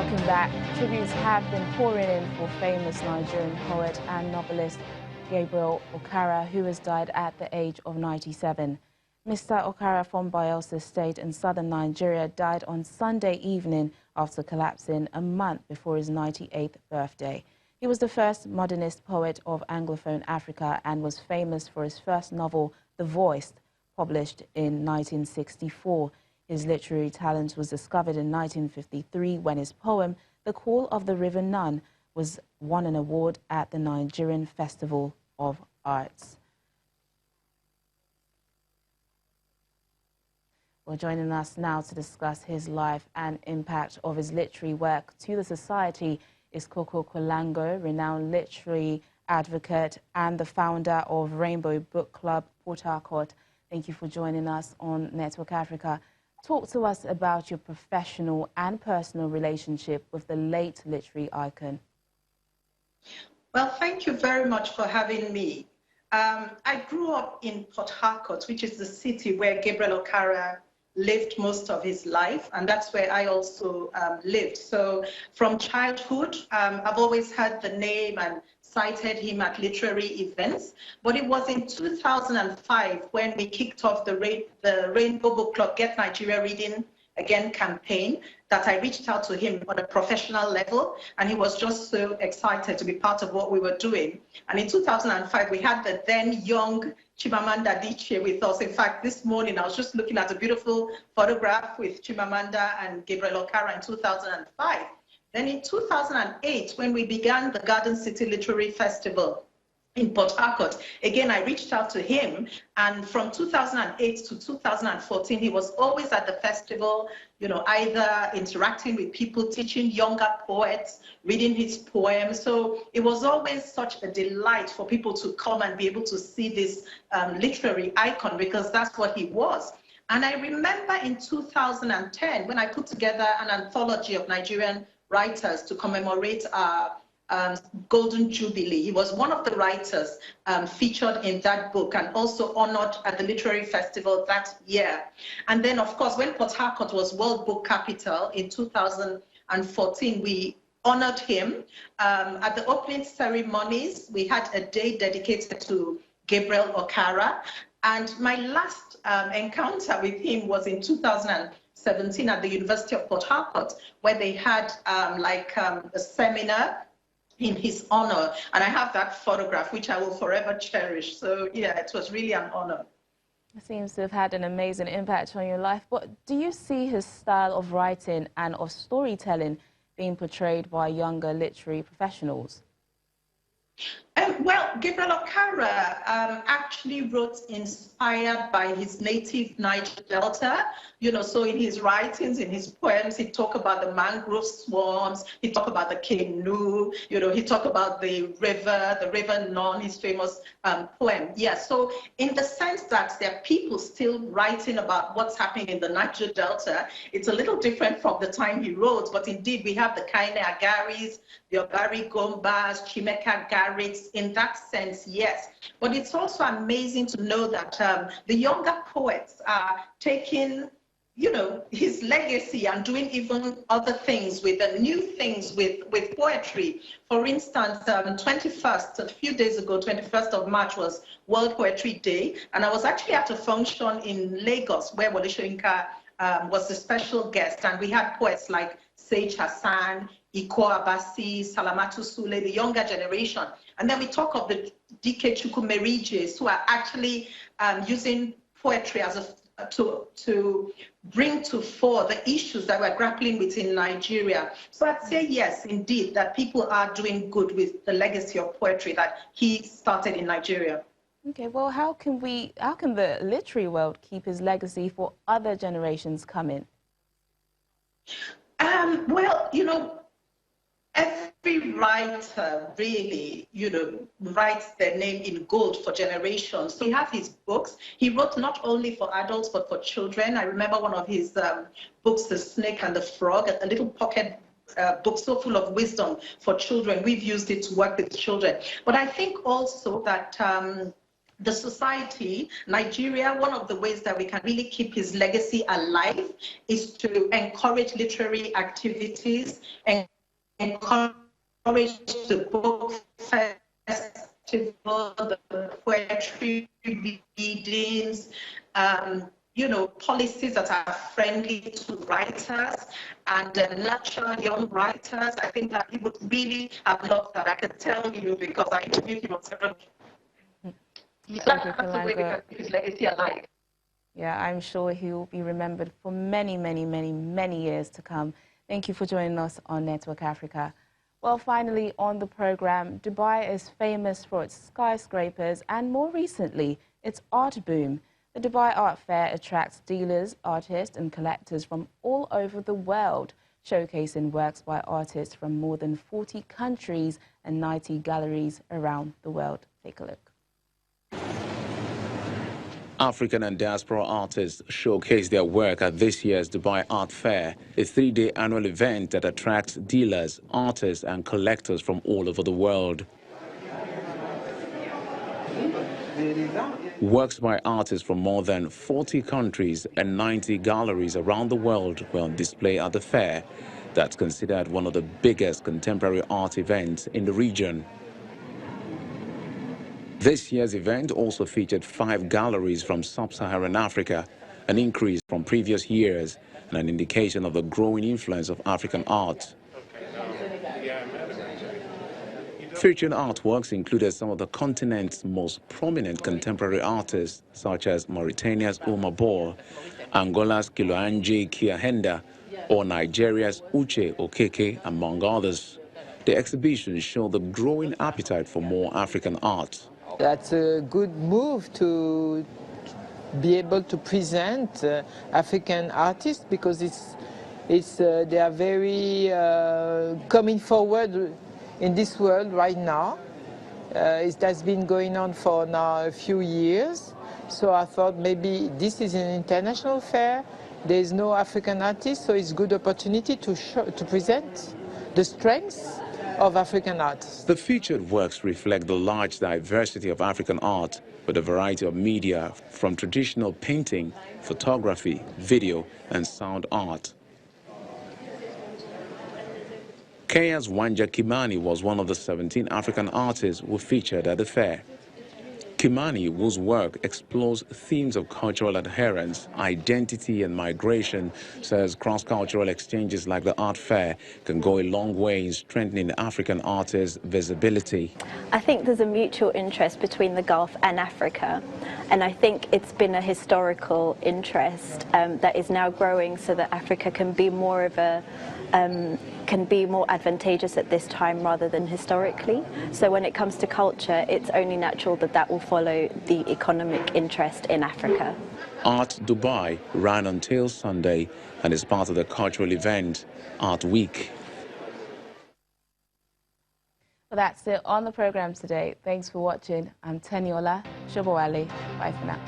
Welcome back. Tributes have been pouring in for famous Nigerian poet and novelist Gabriel Okara, who has died at the age of 97. Mr. Okara from Bayelsa State in southern Nigeria died on Sunday evening after collapsing a month before his 98th birthday. He was the first modernist poet of Anglophone Africa and was famous for his first novel, The Voice, published in 1964. His literary talent was discovered in 1953 when his poem, The Call of the River Nun, won an award at the Nigerian Festival of Arts. Well, joining us now to discuss his life and impact of his literary work to the society is KALANGO, renowned literary advocate and the founder of Rainbow Book Club, Port Harcourt. Thank you for joining us on Network Africa. Talk to us about your professional and personal relationship with the late literary icon. Well, thank you very much for having me. I grew up in Port Harcourt, which is the city where Gabriel Okara lived most of his life, and that's where I also lived. So from childhood, I've always had the name and cited him at literary events. But it was in 2005 when we kicked off the Rainbow Book Club Get Nigeria Reading Again campaign that I reached out to him on a professional level, and he was just so excited to be part of what we were doing. And in 2005, we had the then young Chimamanda Adichie with us. In fact, this morning, I was just looking at a beautiful photograph with Chimamanda and Gabriel Okara in 2005. Then in 2008, when we began the Garden City Literary Festival in Port Harcourt, again, I reached out to him, and from 2008 to 2014, he was always at the festival, you know, either interacting with people, teaching younger poets, reading his poems. So it was always such a delight for people to come and be able to see this literary icon, because that's what he was. And I remember in 2010, when I put together an anthology of Nigerian writers to commemorate our Golden Jubilee. He was one of the writers featured in that book and also honored at the Literary Festival that year. And then, of course, when Port Harcourt was World Book Capital in 2014, we honored him. At the opening ceremonies, we had a day dedicated to Gabriel Okara. And my last encounter with him was in 2017 at the University of Port Harcourt, where they had a seminar in his honor, and I have that photograph, which I will forever cherish. So yeah, it was really an honor. It seems to have had an amazing impact on your life. But do you see his style of writing and of storytelling being portrayed by younger literary professionals? Well, Gabriel Okara actually wrote inspired by his native Niger Delta. You know, so in his writings, in his poems, he talked about the mangrove swarms, he talked about the canoe, you know, he talked about the river Nun, his famous poem. Yeah, so in the sense that there are people still writing about what's happening in the Niger Delta, it's a little different from the time he wrote, but indeed we have the Kaine Agaris, the Ogari Gombas, Chimeka Garrix. In that sense, yes. But it's also amazing to know that the younger poets are taking, you know, his legacy and doing even other things with the new things with poetry. For instance, 21st, a few days ago, 21st of March was World Poetry Day. And I was actually at a function in Lagos where Wole Soyinka was the special guest. And we had poets like Sage Hassan, Iko Abasi, Salamatu Sule, the younger generation. And then we talk of the DK Chukwumerijes who are actually using poetry as to bring to fore the issues that we're grappling with in Nigeria. So I'd say yes, indeed, that people are doing good with the legacy of poetry that he started in Nigeria. Okay, well, how can the literary world keep his legacy for other generations coming? Well, you know, every writer really, you know, writes their name in gold for generations. So he has his books. He wrote not only for adults, but for children. I remember one of his books, The Snake and the Frog, a little pocket book so full of wisdom for children. We've used it to work with children. But I think also that the society, Nigeria, one of the ways that we can really keep his legacy alive is to encourage literary activities and encourage the book festival, the poetry readings, you know, policies that are friendly to writers and nurture young writers. I think that he would really have loved that. I can tell you because I knew he was several. Thank you, That's the way we KALANGO. can keep his legacy alive. Yeah, I'm sure he will be remembered for many, many, many, many years to come. Thank you for joining us on Network Africa. Well, finally on the program, Dubai is famous for its skyscrapers and more recently, its art boom. The Dubai Art Fair attracts dealers, artists and collectors from all over the world, showcasing works by artists from more than 40 countries and 90 galleries around the world. Take a look. African and diaspora artists showcase their work at this year's Dubai Art Fair, a 3-day annual event that attracts dealers, artists and collectors from all over the world. Works by artists from more than 40 countries and 90 galleries around the world were on display at the fair. That's considered one of the biggest contemporary art events in the region. This year's event also featured 5 galleries from sub-Saharan Africa, an increase from previous years and an indication of the growing influence of African art. Featured artworks included some of the continent's most prominent contemporary artists, such as Mauritania's Omar Bor, Angola's Kiloanji Kiahenda, or Nigeria's Uche Okeke, among others. The exhibition showed the growing appetite for more African art. That's a good move to be able to present African artists because they are very coming forward in this world right now. It has been going on for now a few years. So I thought maybe this is an international fair. There is no African artist, so it's a good opportunity to present the strengths of African artists. The featured works reflect the large diversity of African art with a variety of media, from traditional painting, photography, video, and sound art. Kenya's KIMANI was one of the 17 African artists who featured at the fair. KIMANI, whose work explores themes of cultural adherence, identity and migration, says cross-cultural exchanges like the art fair can go a long way in strengthening African artists' visibility. I think there's a mutual interest between the Gulf and Africa, and I think it's been a historical interest that is now growing so that Africa can be more of a can be more advantageous at this time rather than historically. So when it comes to culture, it's only natural that that will follow the economic interest in Africa. Art Dubai ran until Sunday and is part of the cultural event Art Week. Well, that's it on the program today. Thanks for watching. I'm Teniola Shobowale. Bye for now.